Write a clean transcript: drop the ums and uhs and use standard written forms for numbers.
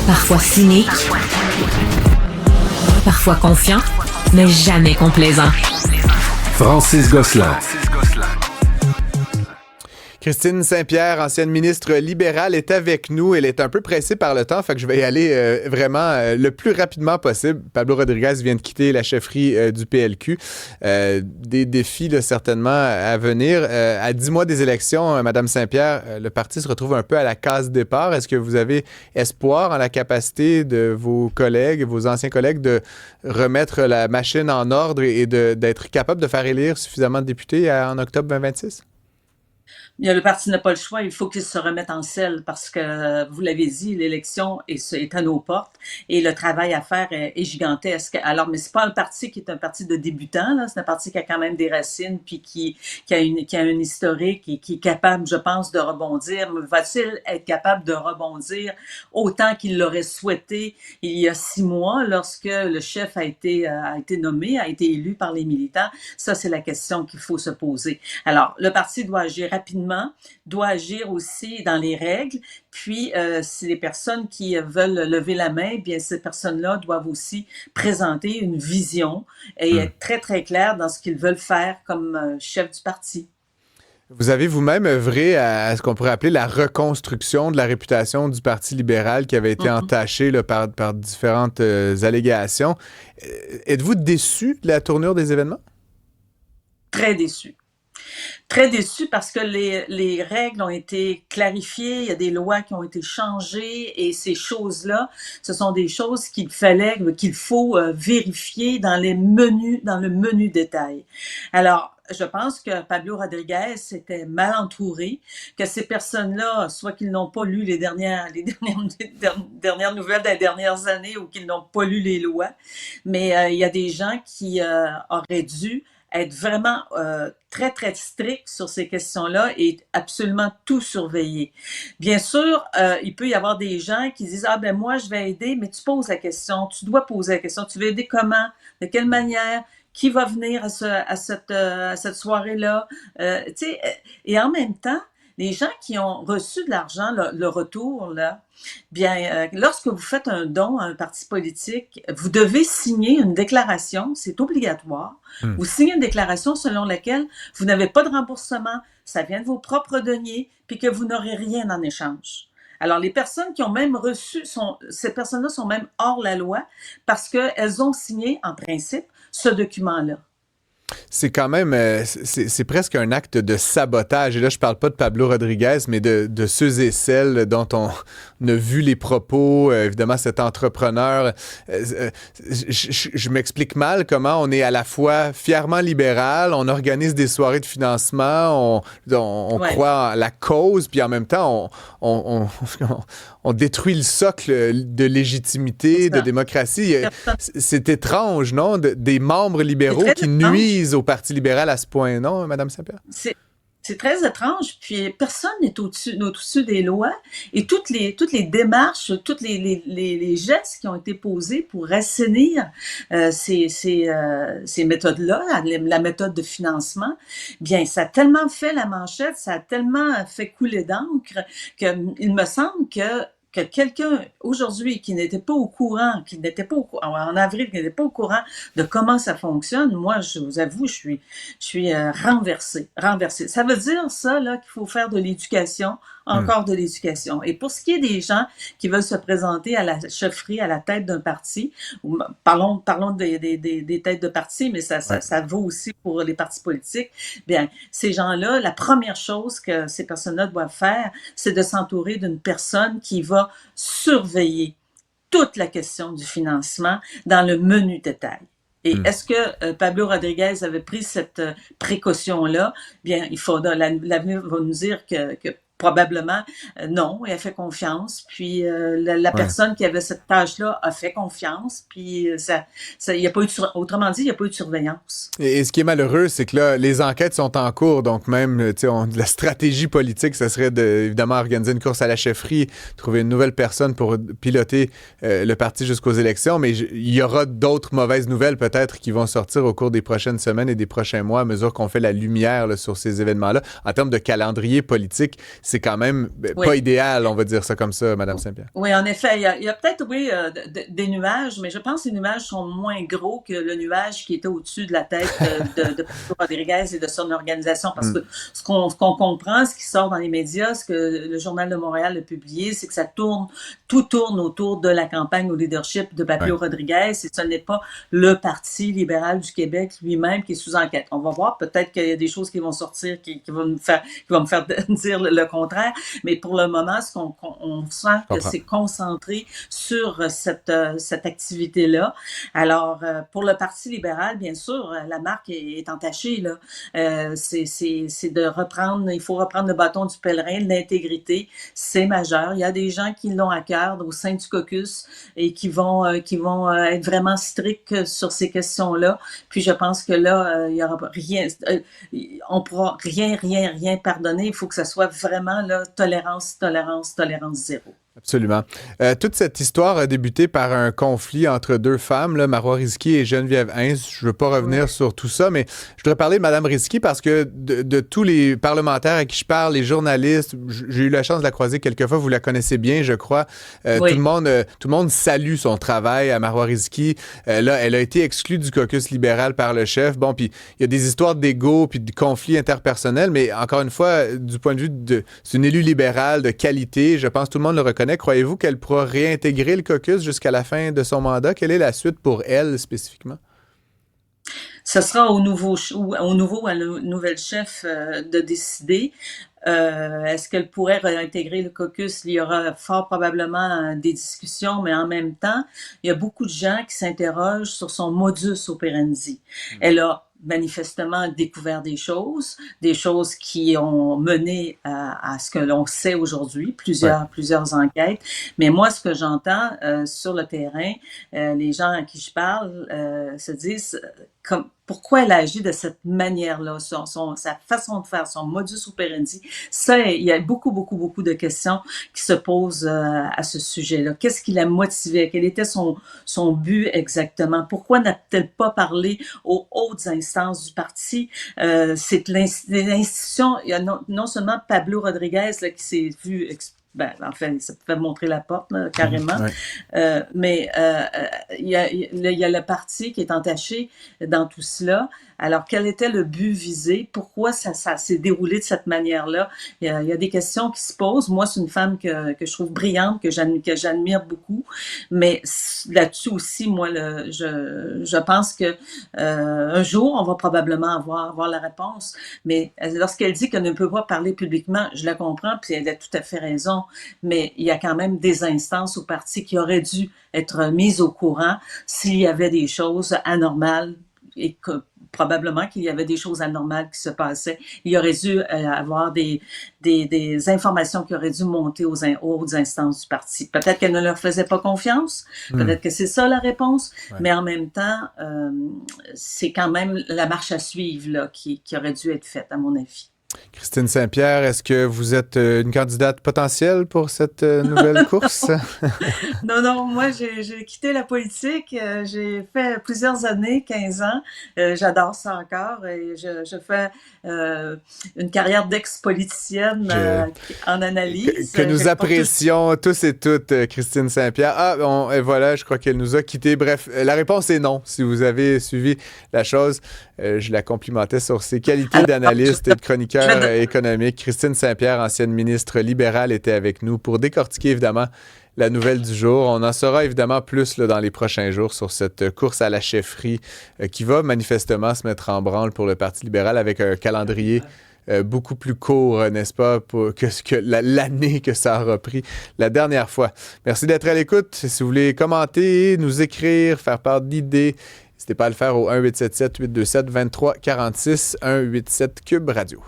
Parfois cynique, parfois confiant, mais jamais complaisant. Francis Gosselin. Christine Saint-Pierre, ancienne ministre libérale, est avec nous. Elle est un peu pressée par le temps, fait que je vais y aller vraiment le plus rapidement possible. Pablo Rodriguez vient de quitter la chefferie du PLQ. Des défis là, certainement à venir. À 10 mois des élections, Madame Saint-Pierre, le parti se retrouve un peu à la case départ. Est-ce que vous avez espoir en la capacité de vos collègues, vos anciens collègues, de remettre la machine en ordre et d'être capable de faire élire suffisamment de députés en octobre 2026? Le parti n'a pas le choix, il faut qu'il se remette en selle parce que, vous l'avez dit, l'élection est à nos portes et le travail à faire est gigantesque. Alors, mais c'est pas un parti qui est un parti de débutants, là. C'est un parti qui a quand même des racines puis qui a une historique et qui est capable, je pense, de rebondir. Mais va-t-il être capable de rebondir autant qu'il l'aurait souhaité il y a 6 mois lorsque le chef a été nommé, a été élu par les militants? Ça, c'est la question qu'il faut se poser. Alors, le parti doit agir rapidement, doit agir aussi dans les règles. Puis, si les personnes qui veulent lever la main, bien ces personnes-là doivent aussi présenter une vision et être très, très claires dans ce qu'ils veulent faire comme chef du parti. Vous avez vous-même œuvré à ce qu'on pourrait appeler la reconstruction de la réputation du Parti libéral qui avait été entachée là, par différentes allégations. Êtes-vous déçu de la tournure des événements? Très déçu. Très déçu parce que les règles ont été clarifiées, il y a des lois qui ont été changées et ces choses-là, ce sont des choses qu'il faut vérifier dans le menu détail. Alors, je pense que Pablo Rodriguez était mal entouré, que ces personnes-là, soit qu'ils n'ont pas lu les dernières nouvelles des dernières années ou qu'ils n'ont pas lu les lois, mais il y a des gens qui auraient dû être vraiment très, très strict sur ces questions-là et absolument tout surveiller. Bien sûr, il peut y avoir des gens qui disent « Ah ben moi, je vais aider », mais tu poses la question, tu dois poser la question. Tu veux aider comment? De quelle manière? Qui va venir à cette soirée-là? Et en même temps, les gens qui ont reçu de l'argent, le retour, là, bien, lorsque vous faites un don à un parti politique, vous devez signer une déclaration, c'est obligatoire. Vous signez une déclaration selon laquelle vous n'avez pas de remboursement, ça vient de vos propres deniers, puis que vous n'aurez rien en échange. Alors, les personnes qui ont même reçu, ces personnes-là sont même hors la loi parce qu'elles ont signé, en principe, ce document-là. C'est quand même, c'est presque un acte de sabotage. Et là, je parle pas de Pablo Rodriguez, mais de ceux et celles dont on a vu les propos. Évidemment, cet entrepreneur. Je m'explique mal comment on est à la fois fièrement libéral, on organise des soirées de financement, on croit à la cause, puis en même temps, on détruit le socle de légitimité, de démocratie. C'est étrange, non? Des membres libéraux qui nuisent au Parti libéral à ce point, non, Mme Saint-Pierre? C'est très étrange, puis personne n'est au-dessus des lois et toutes les démarches, tous les gestes qui ont été posés pour assainir ces méthodes-là, la méthode de financement, bien, ça a tellement fait la manchette, ça a tellement fait couler d'encre qu'il me semble que quelqu'un aujourd'hui qui n'était pas au courant, en avril, qui n'était pas au courant de comment ça fonctionne, moi, je vous avoue, je suis renversée. Ça veut dire ça, là, qu'il faut faire de l'éducation, encore de l'éducation. Et pour ce qui est des gens qui veulent se présenter à la chefferie, à la tête d'un parti, parlons des têtes de parti, mais ça vaut aussi pour les partis politiques, bien, ces gens-là, la première chose que ces personnes-là doivent faire, c'est de s'entourer d'une personne qui va surveiller toute la question du financement dans le menu détail. Et est-ce que Pablo Rodriguez avait pris cette précaution-là? Bien, l'avenir va nous dire que probablement, non, il a fait confiance. Puis la personne qui avait cette tâche-là a fait confiance. Puis il y a pas eu autrement dit, il n'y a pas eu de surveillance. Et ce qui est malheureux, c'est que là, les enquêtes sont en cours. Donc même, la stratégie politique, ça serait évidemment organiser une course à la chefferie, trouver une nouvelle personne pour piloter le parti jusqu'aux élections. Mais il y aura d'autres mauvaises nouvelles peut-être qui vont sortir au cours des prochaines semaines et des prochains mois à mesure qu'on fait la lumière là, sur ces événements-là. En termes de calendrier politique, c'est quand même Oui. pas idéal, on va dire ça comme ça, Mme Saint-Pierre. Oui, en effet, il y a peut-être, oui, des nuages, mais je pense que les nuages sont moins gros que le nuage qui était au-dessus de la tête de Pedro Rodriguez et de son organisation. Parce que ce qu'on comprend, ce qui sort dans les médias, ce que le Journal de Montréal a publié, c'est que tout tourne autour de la campagne au leadership de Pablo Rodriguez, et ce n'est pas le Parti libéral du Québec lui-même qui est sous enquête. On va voir, peut-être qu'il y a des choses qui vont sortir qui vont me faire dire le contraire, mais pour le moment, on sent que c'est concentré sur cette activité-là. Alors, pour le Parti libéral, bien sûr, la marque est entachée, là. C'est il faut reprendre le bâton du pèlerin, l'intégrité, c'est majeur. Il y a des gens qui l'ont à cœur au sein du caucus et qui vont être vraiment stricts sur ces questions-là. Puis je pense que là, il y aura rien, on pourra rien pardonner. Il faut que ça soit vraiment là, tolérance zéro. Absolument. Toute cette histoire a débuté par un conflit entre deux femmes, là, Marois Risky et Geneviève Hintz. Je ne veux pas revenir sur tout ça, mais je voudrais parler de Mme Risky parce que de tous les parlementaires à qui je parle, les journalistes, j'ai eu la chance de la croiser quelques fois, vous la connaissez bien, je crois. Tout le monde salue son travail à Marois Risky. Là, elle a été exclue du caucus libéral par le chef. Bon, puis il y a des histoires d'ego puis de conflits interpersonnels, mais encore une fois, du point de vue c'est une élue libérale de qualité, je pense que tout le monde le reconnaît. Croyez-vous qu'elle pourra réintégrer le caucus jusqu'à la fin de son mandat? Quelle est la suite pour elle spécifiquement? Ce sera au nouveau à la nouvelle chef de décider. Est-ce qu'elle pourrait réintégrer le caucus? Il y aura fort probablement des discussions, mais en même temps, il y a beaucoup de gens qui s'interrogent sur son modus operandi. Elle a manifestement découvert des choses qui ont mené à ce que l'on sait aujourd'hui, plusieurs enquêtes. Mais moi, ce que j'entends sur le terrain, les gens à qui je parle se disent pourquoi elle agit de cette manière-là, sa façon de faire, son modus operandi. Ça, il y a beaucoup de questions qui se posent à ce sujet-là. Qu'est-ce qui l'a motivé? Quel était son but exactement? Pourquoi n'a-t-elle pas parlé aux hautes instances du parti? C'est l'institution, il y a non seulement Pablo Rodriguez là, qui s'est vu enfin, ça pouvait montrer la porte, là, carrément. Mais il y a le parti qui est entaché dans tout cela. Alors, quel était le but visé? Pourquoi ça s'est déroulé de cette manière-là? Il y a des questions qui se posent. Moi, c'est une femme que je trouve brillante, que j'admire beaucoup. Mais là-dessus aussi, moi, je pense que un jour, on va probablement avoir la réponse. Mais lorsqu'elle dit qu'elle ne peut pas parler publiquement, je la comprends, puis elle a tout à fait raison. Mais il y a quand même des instances au parti qui auraient dû être mises au courant s'il y avait des choses anormales et que probablement qu'il y avait des choses anormales qui se passaient. Il y aurait dû avoir des informations qui auraient dû monter aux hautes instances du parti. Peut-être qu'elle ne leur faisait pas confiance, peut-être que c'est ça la réponse, mais en même temps, c'est quand même la marche à suivre là, qui aurait dû être faite, à mon avis. Christine Saint-Pierre, est-ce que vous êtes une candidate potentielle pour cette nouvelle course? Non, moi, j'ai quitté la politique. J'ai fait plusieurs années, 15 ans. J'adore ça encore et je fais une carrière d'ex-politicienne en analyse. Que nous apprécions tous et toutes, Christine Saint-Pierre. Et voilà, je crois qu'elle nous a quittés. Bref, la réponse est non. Si vous avez suivi la chose, je la complimentais sur ses qualités d'analyste et de chroniqueur économique. Christine Saint-Pierre, ancienne ministre libérale, était avec nous pour décortiquer évidemment la nouvelle du jour. On en saura évidemment plus là, dans les prochains jours sur cette course à la chefferie qui va manifestement se mettre en branle pour le Parti libéral avec un calendrier beaucoup plus court, n'est-ce pas, que l'année que ça aura pris la dernière fois. Merci d'être à l'écoute. Si vous voulez commenter, nous écrire, faire part d'idées, n'hésitez pas à le faire au 1-877-827-2346, 1-87 Cube Radio.